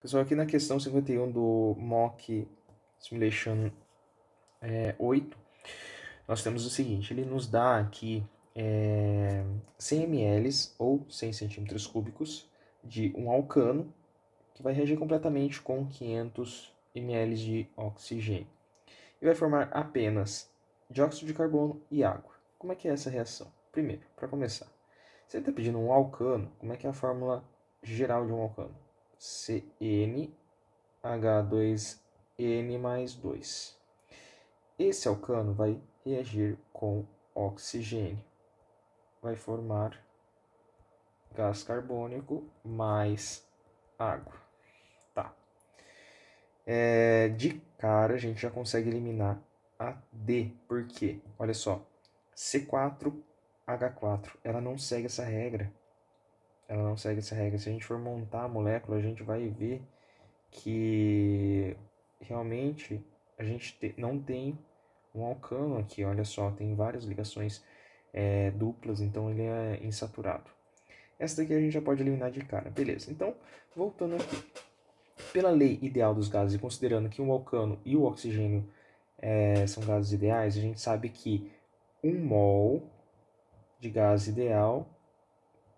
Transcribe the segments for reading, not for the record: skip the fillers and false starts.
Pessoal, aqui na questão 51 do Mock Simulation 8, nós temos o seguinte, ele nos dá aqui 100 ml ou 100 centímetros cúbicos de um alcano que vai reagir completamente com 500 ml de oxigênio. E vai formar apenas dióxido de carbono e água. Como é que é essa reação? Primeiro, para começar, se ele está pedindo um alcano, como é que é a fórmula geral de um alcano? CnH2n mais 2. Esse alcano vai reagir com oxigênio. Vai formar gás carbônico mais água. Tá. De cara, a gente já consegue eliminar a D. Por quê? Olha só. C4H4. Ela não segue essa regra. Ela não segue essa regra. Se a gente for montar a molécula, a gente vai ver que realmente a gente não tem um alcano aqui, olha só, tem várias ligações duplas, então ele é insaturado. Essa daqui a gente já pode eliminar de cara, beleza. Então, voltando aqui, pela lei ideal dos gases, e considerando que o alcano e o oxigênio são gases ideais, a gente sabe que 1 mol de gás ideal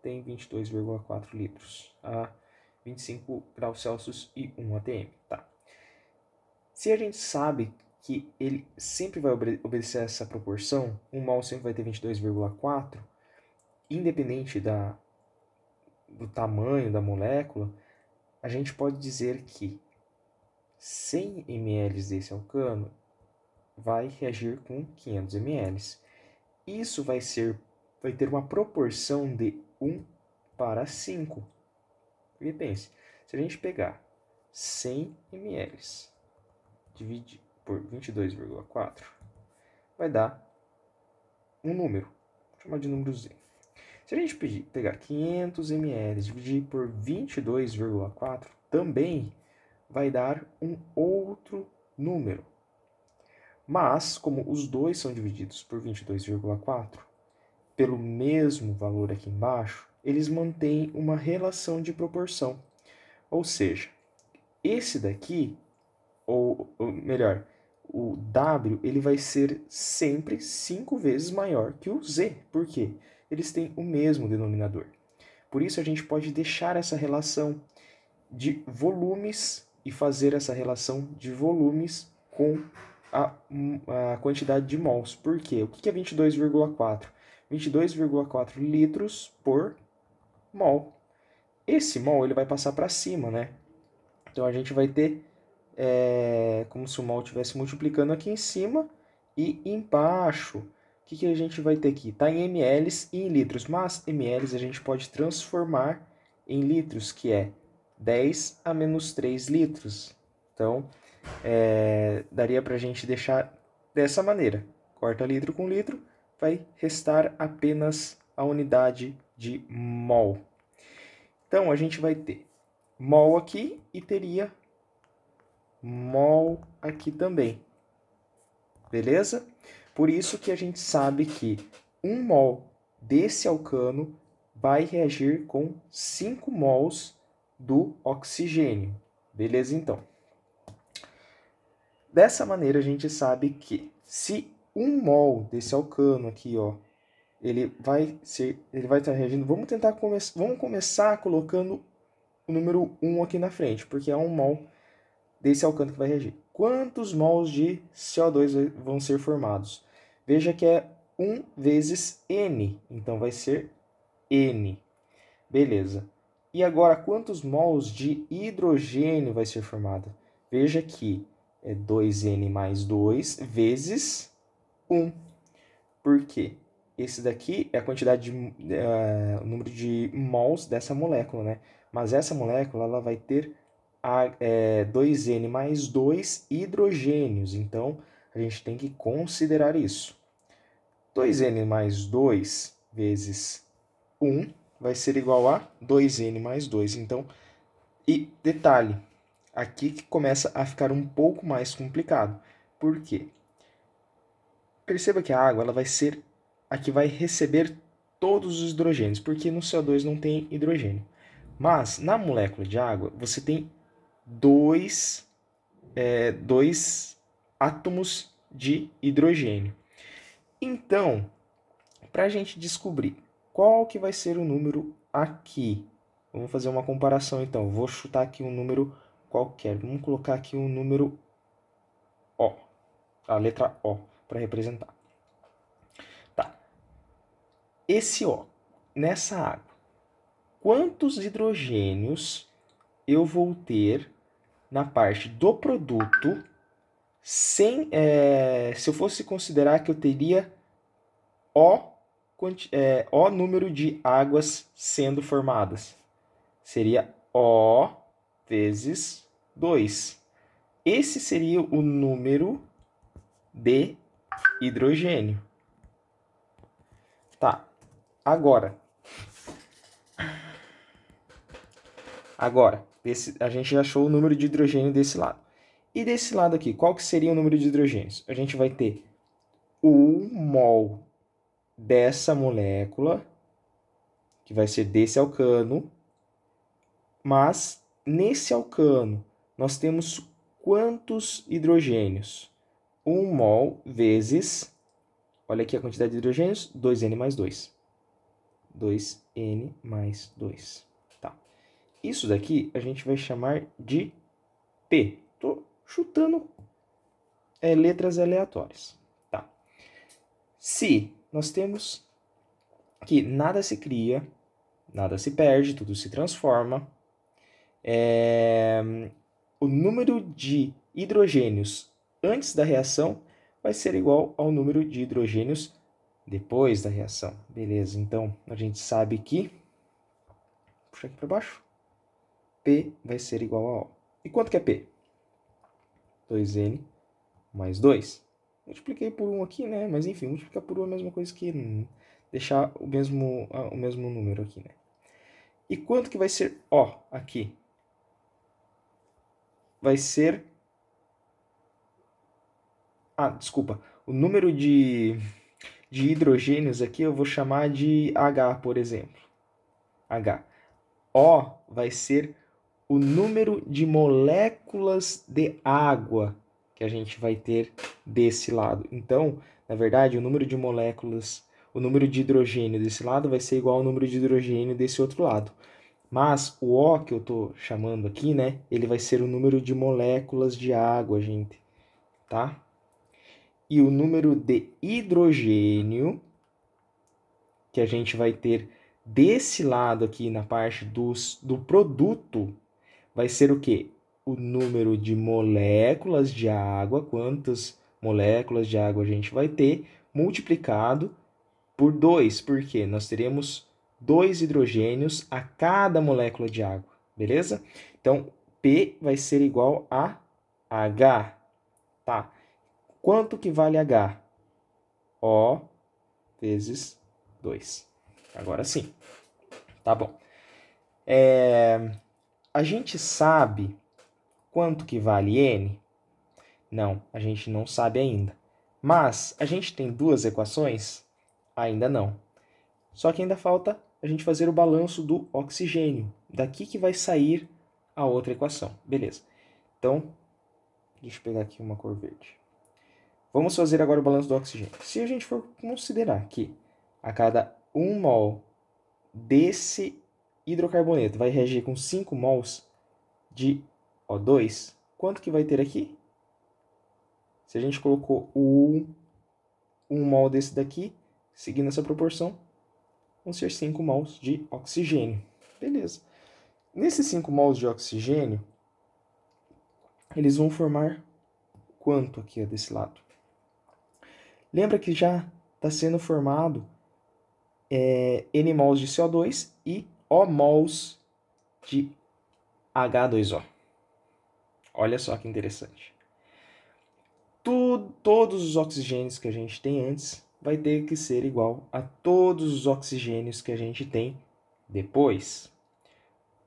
tem 22,4 litros a 25 graus Celsius e 1 atm. Tá. Se a gente sabe que ele sempre vai obedecer a essa proporção, 1 mol sempre vai ter 22,4, independente do tamanho da molécula, a gente pode dizer que 100 ml desse alcano vai reagir com 500 ml. Isso vai ter uma proporção de 1 para 5. Porque pense, se a gente pegar 100 ml, dividir por 22,4, vai dar um número, vou chamar de número Z. Se a gente pegar 500 ml, dividir por 22,4, também vai dar um outro número. Mas, como os dois são divididos por 22,4, pelo mesmo valor aqui embaixo, eles mantêm uma relação de proporção. Ou seja, esse daqui, ou melhor, o W, ele vai ser sempre 5 vezes maior que o Z. Por quê? Eles têm o mesmo denominador. Por isso, a gente pode deixar essa relação de volumes e fazer essa relação de volumes com a quantidade de mols. Por quê? O que é 22,4? 22,4 litros por mol. Esse mol ele vai passar para cima, né? Então, a gente vai ter como se o mol estivesse multiplicando aqui em cima e embaixo. O que a gente vai ter aqui? Está em ml e em litros, mas ml a gente pode transformar em litros, que é 10 a menos 3 litros. Então, daria para a gente deixar dessa maneira. Corta litro com litro, vai restar apenas a unidade de mol. Então, a gente vai ter mol aqui e teria mol aqui também. Beleza? Por isso que a gente sabe que 1 mol desse alcano vai reagir com 5 mols do oxigênio. Beleza, então? Dessa maneira, a gente sabe que se 1 mol desse alcano aqui, ó, ele vai estar reagindo. Vamos começar colocando o número 1 aqui na frente, porque é 1 mol desse alcano que vai reagir. Quantos mols de CO2 vão ser formados? Veja que é 1 vezes N, então vai ser N. Beleza. E agora, quantos mols de hidrogênio vai ser formado? Veja que é 2N mais 2 vezes 1. Por quê? Esse daqui é a quantidade o número de mols dessa molécula, né? Mas essa molécula ela vai ter 2N mais 2 hidrogênios. Então, a gente tem que considerar isso. 2N mais 2 vezes 1 vai ser igual a 2N mais 2. Então, e detalhe, aqui que começa a ficar um pouco mais complicado. Por quê? Perceba que a água ela vai ser a que vai receber todos os hidrogênios, porque no CO2 não tem hidrogênio. Mas, na molécula de água, você tem dois átomos de hidrogênio. Então, para a gente descobrir qual que vai ser o número aqui, vamos fazer uma comparação então. Vou chutar aqui um número qualquer. Vamos colocar aqui um número O, a letra O, para representar. Tá. Esse O, nessa água, quantos hidrogênios eu vou ter na parte do produto se eu fosse considerar que eu teria O número de águas sendo formadas? Seria O vezes 2. Esse seria o número de hidrogênio. Tá, agora, a gente já achou o número de hidrogênio desse lado. E desse lado aqui, qual que seria o número de hidrogênios? A gente vai ter 1 mol dessa molécula, que vai ser desse alcano, mas nesse alcano nós temos quantos hidrogênios? 1 mol vezes, olha aqui a quantidade de hidrogênios, 2N mais 2. 2N mais 2. Tá. Isso daqui a gente vai chamar de P. Estou chutando letras aleatórias. Tá. Se nós temos que nada se cria, nada se perde, tudo se transforma, o número de hidrogênios antes da reação vai ser igual ao número de hidrogênios depois da reação. Beleza, então a gente sabe que, puxa aqui para baixo, P vai ser igual a O. E quanto que é P? 2N mais 2. Multipliquei por 1 aqui, né? Mas enfim, multiplicar por 1 é a mesma coisa que deixar o mesmo número aqui, né? E quanto que vai ser O aqui? Vai ser... desculpa. O número de hidrogênios aqui eu vou chamar de H, por exemplo. H. O vai ser o número de moléculas de água que a gente vai ter desse lado. Então, na verdade, o número de moléculas, o número de hidrogênio desse lado vai ser igual ao número de hidrogênio desse outro lado. Mas o O que eu estou chamando aqui, né, ele vai ser o número de moléculas de água, gente, tá? E o número de hidrogênio que a gente vai ter desse lado aqui na parte do produto vai ser o quê? O número de moléculas de água, quantas moléculas de água a gente vai ter, multiplicado por 2, porque nós teremos 2 hidrogênios a cada molécula de água, beleza? Então, P vai ser igual a H, tá? Quanto que vale H? O vezes 2. Agora sim. Tá bom. A gente sabe quanto que vale N? Não, a gente não sabe ainda. Mas a gente tem duas equações? Ainda não. Só que ainda falta a gente fazer o balanço do oxigênio. Daqui que vai sair a outra equação. Beleza. Então, deixa eu pegar aqui uma cor verde. Vamos fazer agora o balanço do oxigênio. Se a gente for considerar que a cada 1 mol desse hidrocarboneto vai reagir com 5 mols de O2, quanto que vai ter aqui? Se a gente colocou um mol desse daqui, seguindo essa proporção, vão ser 5 mols de oxigênio. Beleza. Nesses 5 mols de oxigênio, eles vão formar quanto aqui desse lado? Lembra que já está sendo formado N mols de CO2 e O mols de H2O. Olha só que interessante. Todos os oxigênios que a gente tem antes vai ter que ser igual a todos os oxigênios que a gente tem depois.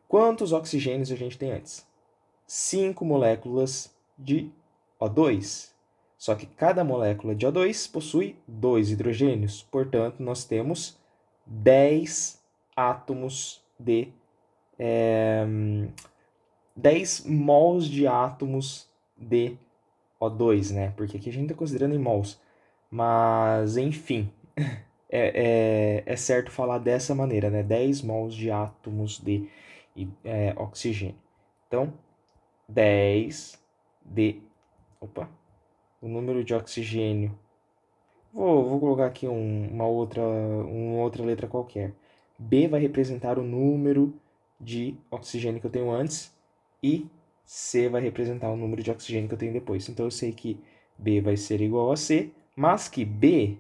Quantos oxigênios a gente tem antes? 5 moléculas de O2. Só que cada molécula de O2 possui 2 hidrogênios. Portanto, nós temos 10 átomos de 10 mols de átomos de O2, né? Porque aqui a gente está considerando em mols. Mas, enfim, é certo falar dessa maneira, né? 10 mols de átomos de oxigênio. Então, 10 de... Opa! O número de oxigênio. Vou colocar aqui uma outra letra qualquer. B vai representar o número de oxigênio que eu tenho antes e C vai representar o número de oxigênio que eu tenho depois. Então eu sei que B vai ser igual a C, mas que B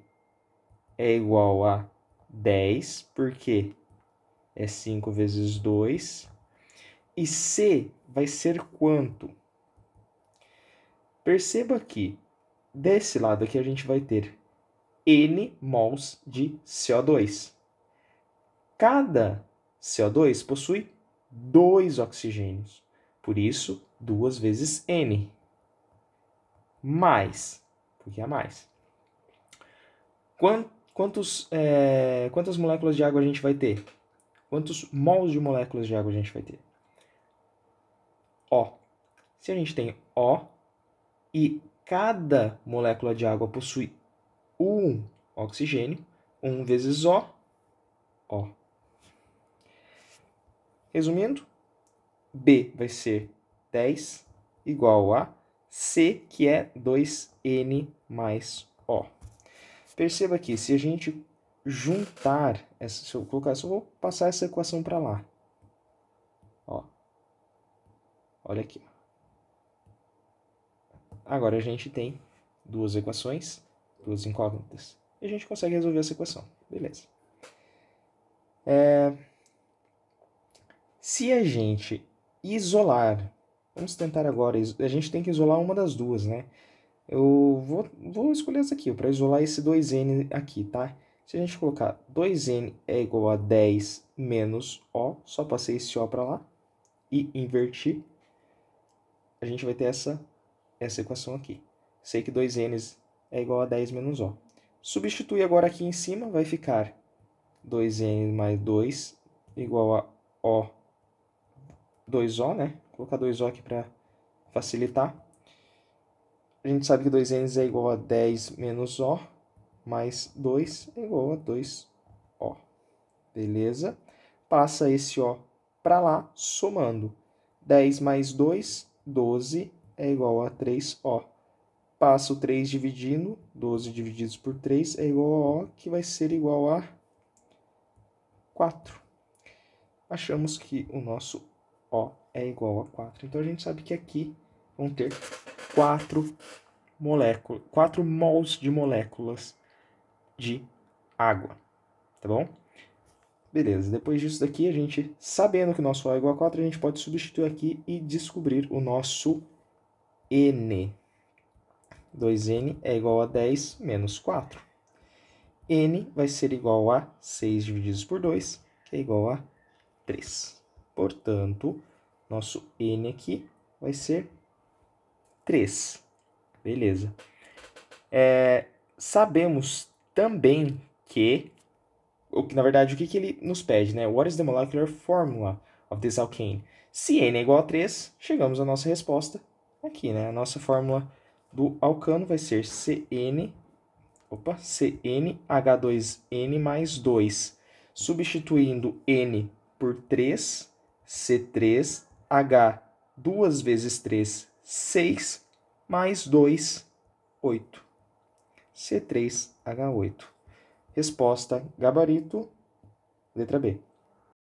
é igual a 10, porque é 5 vezes 2. E C vai ser quanto? Perceba que desse lado aqui a gente vai ter N mols de CO2. Cada CO2 possui 2 oxigênios. Por isso, 2 vezes N. Mais, porque é mais. Quantas moléculas de água a gente vai ter? Quantos mols de moléculas de água a gente vai ter? O. Se a gente tem O e cada molécula de água possui um oxigênio, 1 vezes O. Resumindo, B vai ser 10 igual a C, que é 2N mais O. Perceba aqui, se a gente juntar, se eu vou passar essa equação para lá. Ó. Olha aqui. Agora a gente tem duas equações, duas incógnitas. E a gente consegue resolver essa equação. Beleza. Se a gente isolar, vamos tentar agora, a gente tem que isolar uma das duas, né? Eu vou escolher essa aqui, para isolar esse 2N aqui, tá? Se a gente colocar 2N é igual a 10 menos O, só passei esse O para lá e invertir, a gente vai ter essa equação aqui. Sei que 2N é igual a 10 menos O. Substitui agora aqui em cima, vai ficar 2N mais 2 igual a O, 2O, né? Vou colocar 2O aqui para facilitar. A gente sabe que 2N é igual a 10 menos O, mais 2 é igual a 2O. Beleza? Passa esse O para lá, somando. 10 mais 2, 12, é igual a 3O. Passa o 3 dividindo, 12 divididos por 3 é igual a O, que vai ser igual a 4. Achamos que o nosso O é igual a 4. Então, a gente sabe que aqui vão ter 4 mols de moléculas de água, tá bom? Beleza, depois disso daqui, a gente, sabendo que o nosso O é igual a 4, a gente pode substituir aqui e descobrir o nosso N. 2N é igual a 10 menos 4. N vai ser igual a 6 divididos por 2, que é igual a 3. Portanto, nosso N aqui vai ser 3. Beleza. Sabemos também que, na verdade, o que ele nos pede, né? What is the molecular formula of this alkane? Se N é igual a 3, chegamos à nossa resposta aqui, né? A nossa fórmula do alcano vai ser CnH2n mais 2. Substituindo N por 3, C3H 2 vezes 3, 6, mais 2, 8. C3H8. Resposta, gabarito, letra B.